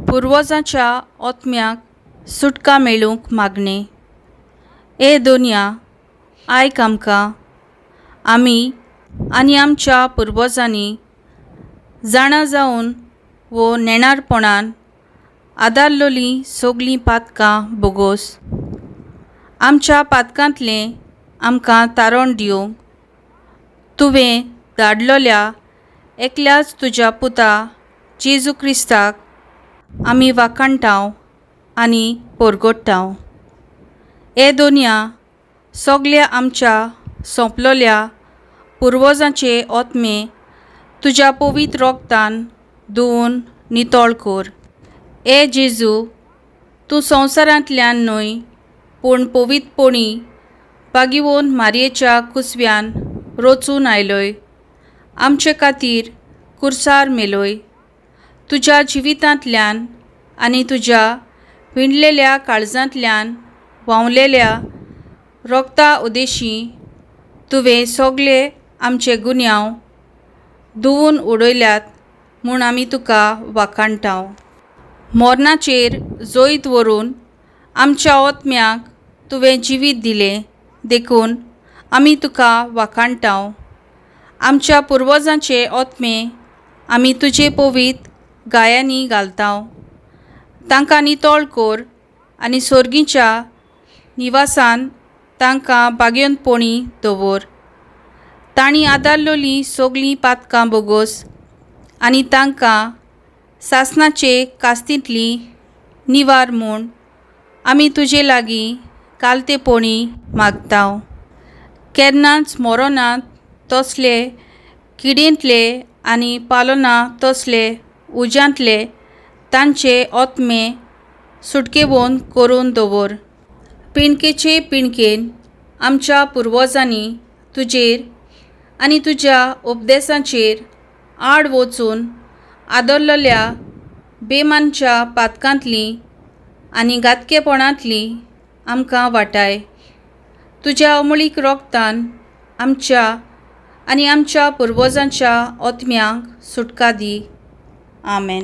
पुर्वजांच्या आत्म्याक सुटका मेळूंक मागणे। ए दोनया, आयक आमकां आमी आनी आमच्या पुर्वजांनी जाणा जावन वो नेणारपणान आदारलोलीं सगलीं पातकां बोगोस। आमच्या पातकांतलें आमकां तारण दिवंक तुवें धाडलोल्या एकल्याच तुज्या पुता जेजू क्रिस्ताक आमी वाखाणटाव आनी परगट्टाव। ए दोनया, सगल्या आमच्या सोंपलोल्या पुर्वजांचे आत्मे तुज्या पवित्र रोगतान धुवन नितळ कर। ए जेजू, तूं संवसारांतल्यान न्हय पूण पवित्रपणी पागिवोन मारयेच्या कुसव्यान रचून आयलोय। आमचे खातीर कुर्सार मेलोय। तुज्या जिवितांतल्यान आनी तुज्या विणलेल्या काळजांतल्यान व्हांवलेल्या रोगता उदेशीं तुवें सगळे आमचे गुन्यांव धुवन उडयल्यात म्हूण आमी तुका वाखाणटाव। मोरणाचेर जैत व्हरून आमच्या आत्म्याक तुवें जिवीत दिलें देखून आमी तुका वाखाणटाव। आमच्या पुर्वजांचे आत्मे आमी तुजे पवित्र गायांनी घालताव। तांकां नितळ कर आनी सर्गीच्या निवासान तांकां बागेवंतपणी दवर। तांणी आदारलोलीं सगलीं पातकां बोगोस आनी तांकां सासणाचे कास्तींतली निवार म्हूण आमी तुजे लागीं कालतेपणी मागताव। केन्नाच मरोनांत तसले किडेंतले आनी पालोना तसले उज्यांतले तांचे आत्मे सुटकेवंत करून दवर। पिणकेचे पिणकेन आमच्या पुर्वजांनी तुजेर आनी तुज्या उपदेसांचेर आड वचून आदरलोल्या बेमानच्या पातकांतलीं आनी घातकेपणांतलीं आमकां वाटाय। तुज्या अमळीक रोगतान आमच्या आनी आमच्या पुर्वजांच्या आत्म्यांक सुटका दी। आमेन।